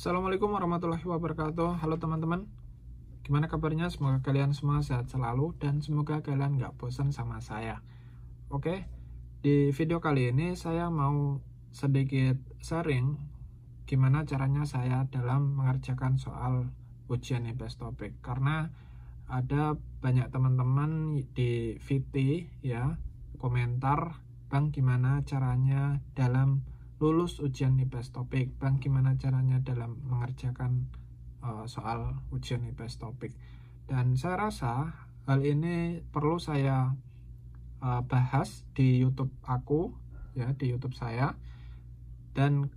Assalamualaikum warahmatullahi wabarakatuh. Halo teman-teman, gimana kabarnya? Semoga kalian semua sehat selalu dan semoga kalian gak bosan sama saya. Oke, di video kali ini saya mau sedikit sharing gimana caranya saya dalam mengerjakan soal ujian IPS topik. Karena ada banyak teman-teman di VT ya komentar, Bang gimana caranya dalam lulus ujian IPS topik, Bang gimana caranya dalam mengerjakan soal ujian IPS topik. Dan saya rasa hal ini perlu saya bahas di YouTube aku ya, di YouTube saya. Dan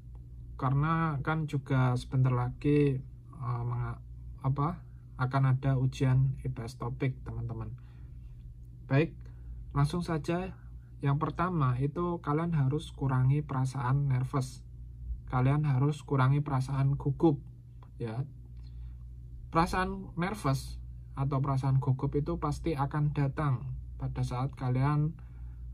karena kan juga sebentar lagi akan ada ujian IPS topik, teman-teman. Baik, langsung saja. Yang pertama itu kalian harus kurangi perasaan nervous. Kalian harus kurangi perasaan gugup ya. Perasaan nervous atau perasaan gugup itu pasti akan datang pada saat kalian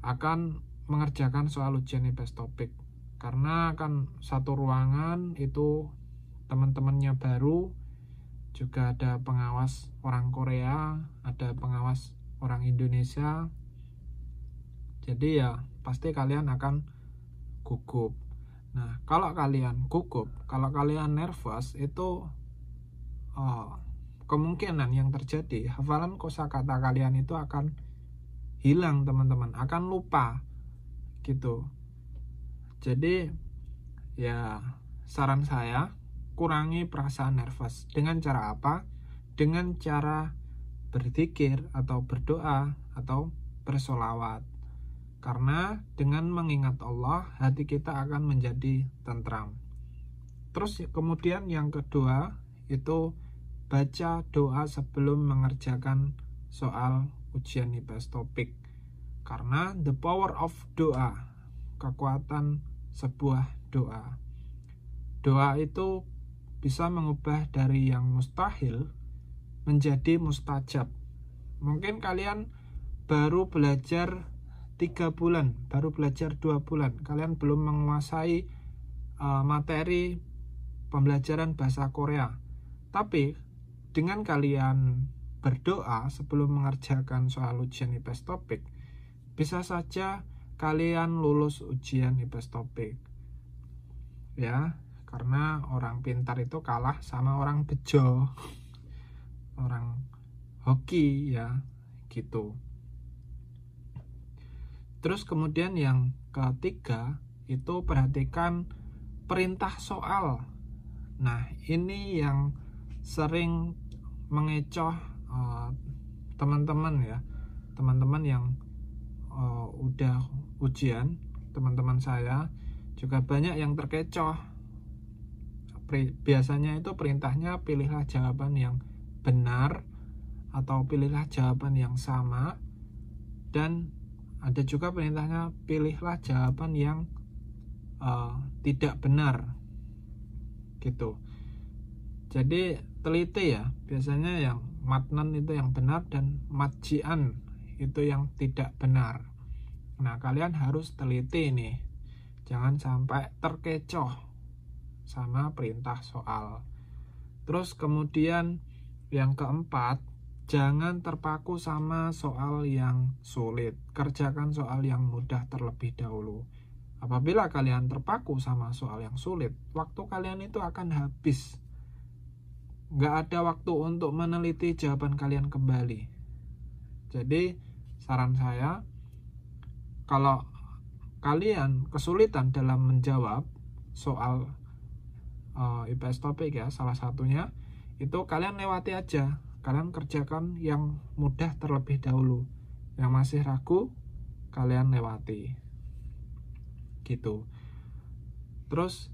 akan mengerjakan soal ujian IPS topik. Karena kan satu ruangan itu teman-temannya baru, juga ada pengawas orang Korea, ada pengawas orang Indonesia. Jadi ya pasti kalian akan gugup. Nah, kalau kalian gugup, kalau kalian nervous itu kemungkinan yang terjadi hafalan kosakata kalian itu akan hilang, teman-teman, akan lupa gitu. Jadi ya saran saya kurangi perasaan nervous. Dengan cara apa? Dengan cara berzikir atau berdoa atau bersolawat. Karena dengan mengingat Allah, hati kita akan menjadi tentram. Terus kemudian yang kedua itu baca doa sebelum mengerjakan soal ujian IPS topik. Karena the power of doa, kekuatan sebuah doa. Doa itu bisa mengubah dari yang mustahil menjadi mustajab. Mungkin kalian baru belajar 3 bulan, baru belajar 2 bulan, kalian belum menguasai materi pembelajaran bahasa Korea. Tapi dengan kalian berdoa sebelum mengerjakan soal ujian IPS topik, bisa saja kalian lulus ujian IPS topik. Ya, karena orang pintar itu kalah sama orang bejo, orang hoki ya, gitu. Terus kemudian yang ketiga itu perhatikan perintah soal. Nah, ini yang sering mengecoh teman-teman ya, teman-teman yang udah ujian, teman-teman saya juga banyak yang terkecoh. Biasanya itu perintahnya pilihlah jawaban yang benar atau pilihlah jawaban yang sama, dan ada juga perintahnya pilihlah jawaban yang tidak benar gitu. Jadi teliti ya, biasanya yang matnan itu yang benar dan matjian itu yang tidak benar. Nah, kalian harus teliti nih, jangan sampai terkecoh sama perintah soal. Terus kemudian yang keempat, jangan terpaku sama soal yang sulit. Kerjakan soal yang mudah terlebih dahulu. Apabila kalian terpaku sama soal yang sulit, waktu kalian itu akan habis. Gak ada waktu untuk meneliti jawaban kalian kembali. Jadi saran saya, kalau kalian kesulitan dalam menjawab soal IPS topik ya, salah satunya itu kalian lewati aja. Kalian kerjakan yang mudah terlebih dahulu. Yang masih ragu, kalian lewati. Gitu. Terus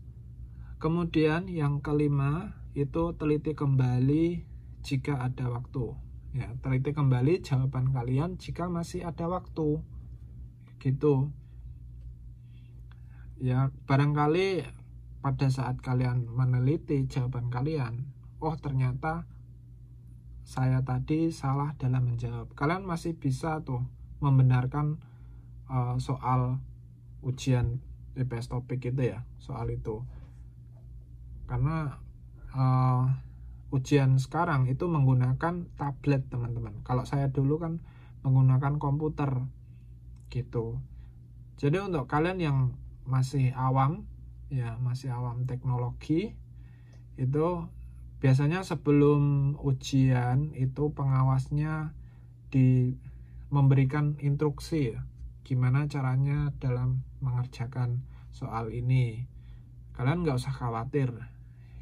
kemudian yang kelima itu teliti kembali jika ada waktu. Ya, teliti kembali jawaban kalian jika masih ada waktu. Gitu. Ya, barangkali pada saat kalian meneliti jawaban kalian, oh ternyata saya tadi salah dalam menjawab. Kalian masih bisa tuh membenarkan soal ujian IPS topik itu ya, soal itu. Karena ujian sekarang itu menggunakan tablet teman-teman. Kalau saya dulu kan menggunakan komputer gitu. Jadi untuk kalian yang masih awam ya, masih awam teknologi, itu biasanya sebelum ujian itu pengawasnya memberikan instruksi ya, gimana caranya dalam mengerjakan soal ini. Kalian nggak usah khawatir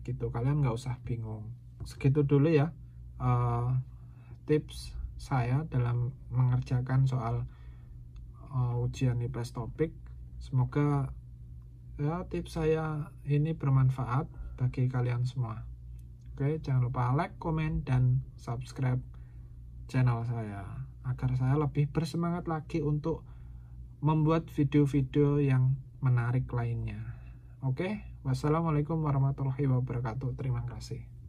gitu, kalian nggak usah bingung. Segitu dulu ya tips saya dalam mengerjakan soal ujian IPS topik. Semoga ya tips saya ini bermanfaat bagi kalian semua. Oke, jangan lupa like, komen, dan subscribe channel saya agar saya lebih bersemangat lagi untuk membuat video-video yang menarik lainnya. Oke, wassalamualaikum warahmatullahi wabarakatuh. Terima kasih.